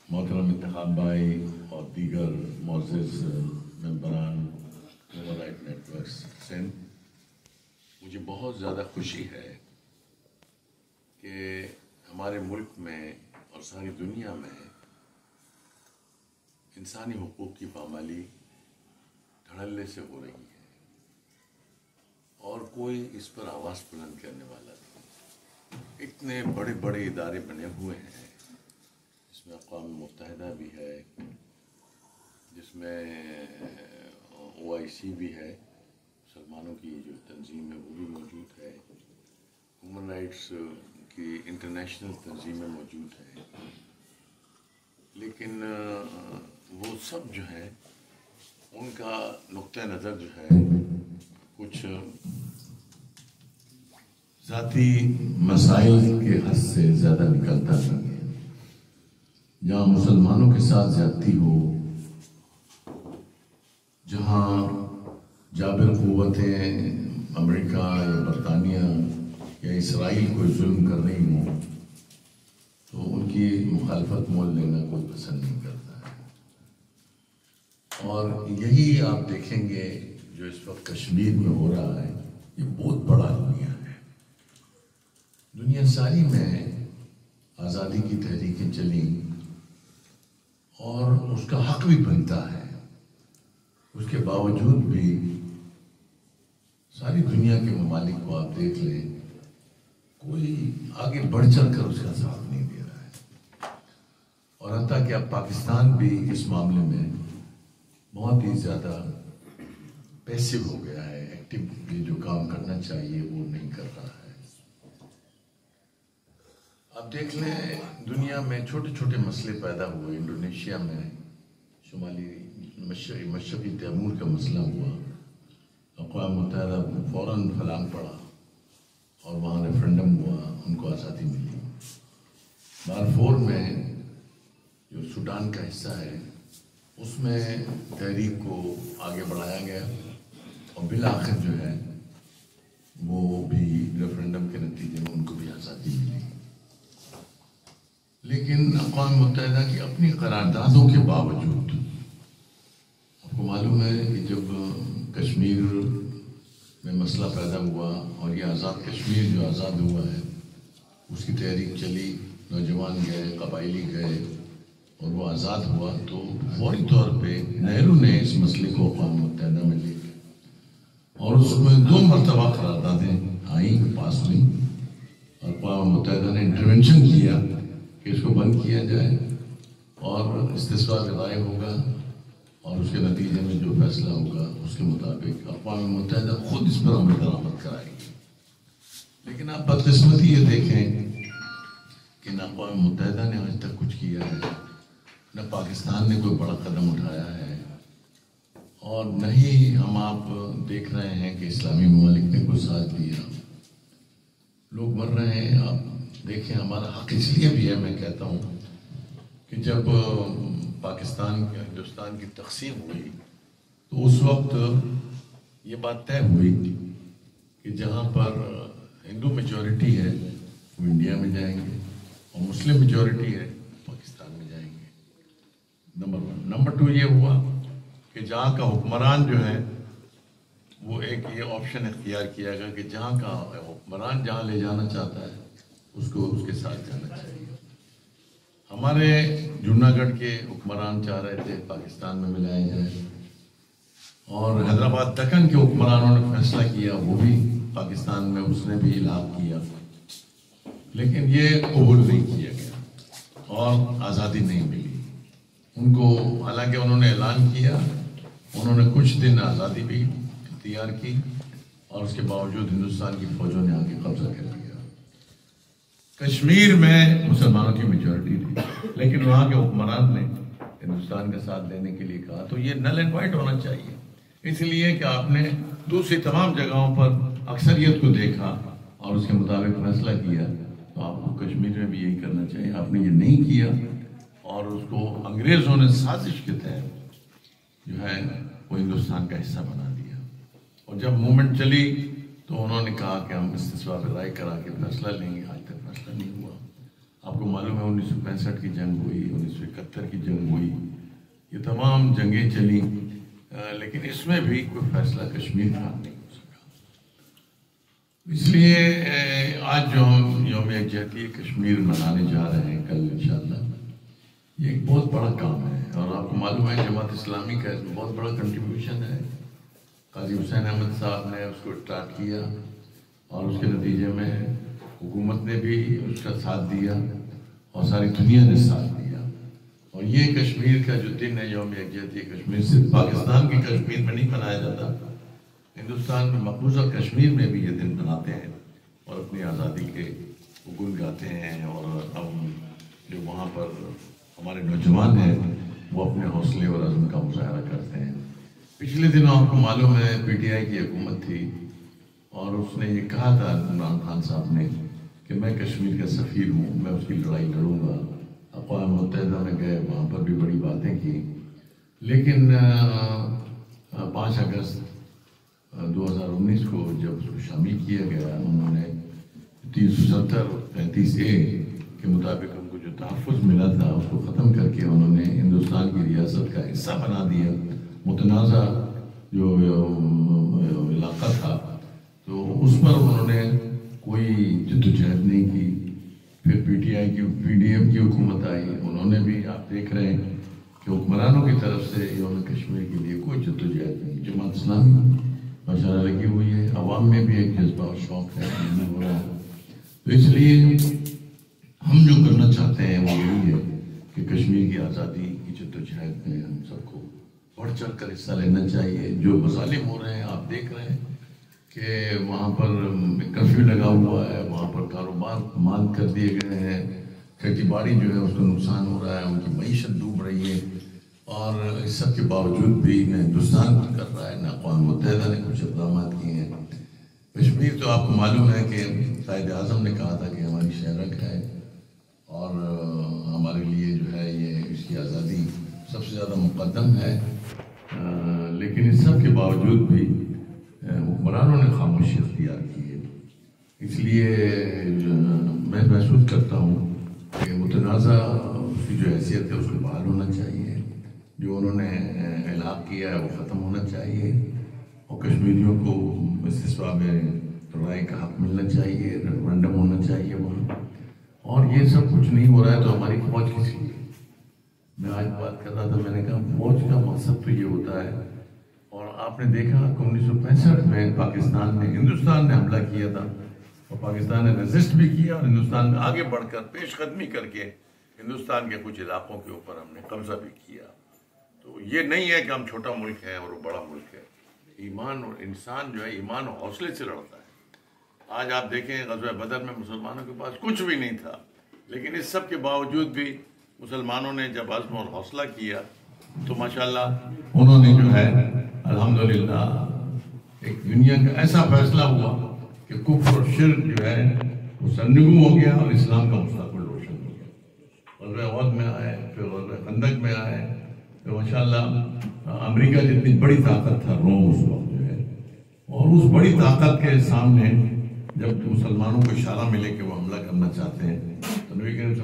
मोहतरम इंतखाब भाई और दीगर मोअज़्ज़िज़ मेंबरान ह्यूमन राइट नेटवर्क सिंध, मुझे बहुत ज़्यादा खुशी है कि हमारे मुल्क में और सारी दुनिया में इंसानी हुकूक़ की पामाली धड़ल्ले से हो रही है और कोई इस पर आवाज़ बुलंद करने वाला नहीं। इतने बड़े बड़े इदारे बने हुए हैं, जिसमें अक़वाम मुत्तहिदा भी है, जिसमें OIC भी है, मुसलमानों की जो तंजीम है वो भी मौजूद है, ह्यूमन राइट्स की इंटरनेशनल तंजीमें मौजूद हैं, लेकिन वो सब जो है उनका नुक्ता नज़र जो है कुछ ज़ाती मसाइल के हद से ज़्यादा निकलता नहीं है। जहाँ मुसलमानों के साथ ज़्यादती हो, जहाँ जाबिर क़ुव्वतें अमेरिका या बरतानिया या इसराइल कोई जुल्म कर रही हो, तो उनकी मुखालफत मोल लेना कोई पसंद नहीं करता है। और यही आप देखेंगे जो इस वक्त कश्मीर में हो रहा है, ये बहुत बड़ा दुनिया है। दुनिया सारी में आज़ादी की तहरीकें चली और उसका हक भी बनता है, उसके बावजूद भी सारी दुनिया के ममालिक को आप देख लें, कोई आगे बढ़ चढ़ कर उसका साथ नहीं दे रहा है। और हत्ता कि अब पाकिस्तान भी इस मामले में बहुत ही ज़्यादा पैसिव हो गया है, एक्टिवली जो काम करना चाहिए वो नहीं कर रहा है। अब देख लें, दुनिया में छोटे छोटे मसले पैदा हुए। इंडोनेशिया में शुमाली मशरक़ी तैमूर का मसला हुआ, अक़वाम मुत्तहिदा फ़ौरन फलांग पड़ा और वहाँ रेफरेंडम हुआ, उनको आज़ादी मिली। दारफूर में जो सूडान का हिस्सा है, उसमें तहरीक को आगे बढ़ाया गया और बिल आखिर जो है वो भी रेफरेंडम के नतीजे में उनको भी आज़ादी मिली। लेकिन अक़वाम मुत्तहिदा की अपनी करारदादों के बावजूद, आपको मालूम है कि जब कश्मीर में मसला पैदा हुआ और ये आज़ाद कश्मीर जो आज़ाद हुआ है, उसकी तहरीक चली, नौजवान गए, कबायली गए और वो आज़ाद हुआ, तो फौरी तौर पे नेहरू ने इस मसले को अक़वाम मुत्तहिदा में ले गए और उसमें 2 मरतबा करारदादें आई, पास हुई और अक़वाम मुत्तहिदा ने इंटरवेंशन किया कि इसको बंद किया जाए और इस्तिस्वा राय होगा और उसके नतीजे में जो फैसला होगा उसके मुताबिक अक़वाम मुत्तहिदा खुद इस पर अमल दरामद कराएगी। लेकिन आप बदकिस्मती ये देखें कि न अक़वाम मुत्तहिदा ने आज तक कुछ किया है, न पाकिस्तान ने कोई बड़ा कदम उठाया है, और न ही हम आप देख रहे हैं कि इस्लामी ममालिक ने कोई साथ दिया। लोग मर रहे हैं। आप देखें, हमारा हक इसलिए भी है, मैं कहता हूँ कि जब पाकिस्तान या हिंदुस्तान की तक़सीम हुई तो उस वक्त ये बात तय हुई कि जहाँ पर हिंदू मेजॉरिटी है वो इंडिया में जाएंगे और मुस्लिम मेजॉरिटी है पाकिस्तान में जाएंगे, नंबर 1। नंबर 2 ये हुआ कि जहाँ का हुक्मरान जो है वो एक ये ऑप्शन इख्तियार किया गया कि जहाँ का हुक्मरान जहाँ ले जाना चाहता है उसको उसके साथ जाना चाहिए। हमारे जूनागढ़ के हुक्मरान चाह रहे थे पाकिस्तान में मिलाया जाए और हैदराबाद दक्कन के हुक्मरानों ने फैसला किया वो भी पाकिस्तान में, उसने भी इलाक़ किया, लेकिन ये कबूल नहीं किया गया और आज़ादी नहीं मिली उनको। हालांकि उन्होंने ऐलान किया, उन्होंने कुछ दिन आज़ादी भी इख्तियार की और उसके बावजूद हिंदुस्तान की फ़ौजों ने आके कब्जा कर लिया। कश्मीर में मुसलमानों की मेजॉरिटी थी, लेकिन वहाँ के हुक्मरान ने हिंदुस्तान का साथ देने के लिए कहा, तो ये नल एंड वाइट होना चाहिए। इसलिए कि आपने दूसरी तमाम जगहों पर अक्सरियत को देखा और उसके मुताबिक फैसला किया, तो आपको कश्मीर में भी यही करना चाहिए। आपने ये नहीं किया और उसको अंग्रेज़ों ने साजिश के तहत जो है वो हिंदुस्तान का हिस्सा बना दिया। और जब मूवमेंट चली तो उन्होंने कहा कि हम इस्तिस्वा पे राय करा के फैसला लेंगे। आज तक फैसला नहीं हुआ। आपको मालूम है 1965 की जंग हुई, 1971 76 کی جنگ ہوئی، یہ تمام جنگیں چلیں، لیکن اس میں بھی کوئی فیصلہ کشمیر کا نہیں ہو سکا۔ اس لیے آج جو ہم یوم یکجہتی کشمیر منانے جا رہے ہیں کل انشاءاللہ، یہ ایک بہت بڑا کام ہے، اور آپ کو معلوم ہے جماعت اسلامی کا اس میں بہت بڑا کنٹریبیوشن ہے۔ قاضی حسین احمد صاحب نے اس کو اسٹارٹ کیا، اور اس کے نتیجے میں حکومت نے بھی اس کا ساتھ دیا اور ساری دنیا نے ساتھ دیا، اور یہ کشمیر کا جو دن ہے یوم یکجہتی کشمیر، صرف پاکستان کی کشمیر میں نہیں منایا جاتا، ہندوستان میں مقبوضہ کشمیر میں بھی یہ دن مناتے ہیں اور اپنی آزادی کے گن گاتے ہیں، اور اب جو وہاں پر ہمارے نوجوان ہیں وہ اپنے حوصلے اور عزم کا مظاہرہ کرتے ہیں۔ پچھلے دنوں آپ کو معلوم ہے پی ٹی آئی کی حکومت تھی، اور اس نے یہ کہا تھا عمران خان صاحب نے کہ میں کشمیر کا سفیر ہوں، میں اس کی لڑائی لڑوں گا۔ اقوام متحدہ میں گئے، وہاں پر بھی بڑی باتیں کی، لیکن 5 اگست 2019 کو جب اس کو شامل کیا گیا، انہوں نے 370-35A کے مطابق ان کو جو تحفظ ملا تھا اس کو ختم کر کے انہوں نے ہندوستان کی ریاست کا حصہ بنا دیا۔ متنازع جو علاقہ تھا تو اس پر انہوں نے کوئی جدوجہد نہیں کی۔ پھر پی ٹی آئی کی پی ڈی ایم کی حکومت آئی، انہوں نے بھی آپ دیکھ رہے ہیں کہ حکمرانوں کی طرف سے یوم کشمیر کے لیے کوئی جدوجہد نہیں۔ جماعت اسلامی ماشاءاللہ لگی ہوئی ہے، عوام میں بھی ایک جذبہ اور شوق ہے ہو رہا ہے۔ تو اس لیے ہم جو کرنا چاہتے ہیں وہ یہی ہے کہ کشمیر کی آزادی کی جدوجہد میں ہم سب کو بڑھ چڑھ کر حصہ لینا چاہیے۔ جو مظالم ہو رہے ہیں آپ دیکھ رہے ہیں کہ وہاں پر کرفیو لگا ہوا ہے، وہاں پر کاروبار بند کر دیے گئے ہیں، کھیتی باڑی جو ہے اس کو نقصان ہو رہا ہے، ان کی معیشت ڈوب رہی ہے، اور اس سب کے باوجود بھی نہ ہندوستان کچھ کر رہا ہے، نہ اقوام متحدہ نے کچھ اقدامات کیے ہیں۔ کشمیر تو آپ کو معلوم ہے کہ قائد اعظم نے کہا تھا کہ ہماری شہرک ہے، اور ہمارے لیے جو ہے یہ اس کی آزادی سب سے زیادہ مقدم ہے، لیکن اس سب کے باوجود بھی حکمرانوں نے خاموشی اختیار کی ہے۔ اس لیے میں محسوس کرتا ہوں کہ متنازع اس کی جو حیثیت ہے اس کو بحال ہونا چاہیے، جو انہوں نے اعلان کیا ہے وہ ختم ہونا چاہیے، اور کشمیریوں کو استثمار میں رائے کا حق ملنا چاہیے، ریفرنڈم ہونا چاہیے وہاں، اور یہ سب کچھ نہیں ہو رہا ہے تو ہماری فوج کس لیے؟ میں آج بات کر رہا تھا، میں نے کہا فوج کا مقصد تو یہ ہوتا ہے، اور آپ نے دیکھا کہ 1965 میں پاکستان نے ہندوستان نے حملہ کیا تھا، اور پاکستان نے ریزسٹ بھی کیا، اور ہندوستان میں آگے بڑھ کر پیش قدمی کر کے ہندوستان کے کچھ علاقوں کے اوپر ہم نے قبضہ بھی کیا۔ تو یہ نہیں ہے کہ ہم چھوٹا ملک ہے اور وہ بڑا ملک ہے۔ ایمان اور انسان جو ہے ایمان اور حوصلے سے لڑتا ہے۔ آج آپ دیکھیں غزوہ بدر میں مسلمانوں کے پاس کچھ بھی نہیں تھا، لیکن اس سب کے باوجود بھی مسلمانوں نے جب عزم اور حوصلہ کیا تو ماشاءاللہ انہوں نے جو ہے الحمدللہ ایک دنیا کا ایسا فیصلہ ہوا کہ کفر اور شرک جو ہے وہ سرنگوں ہو گیا، اور اسلام کا مستقبل روشن ہو گیا۔ غزوہ احد میں آئے، پھر غزوہ خندق میں آئے، پھر ماشاءاللہ امریکہ جتنی بڑی طاقت تھا روم اس وقت جو ہے، اور اس بڑی طاقت کے سامنے جب مسلمانوں کو اشارہ ملے کہ وہ حملہ کرنا چاہتے ہیں تو نبی کریم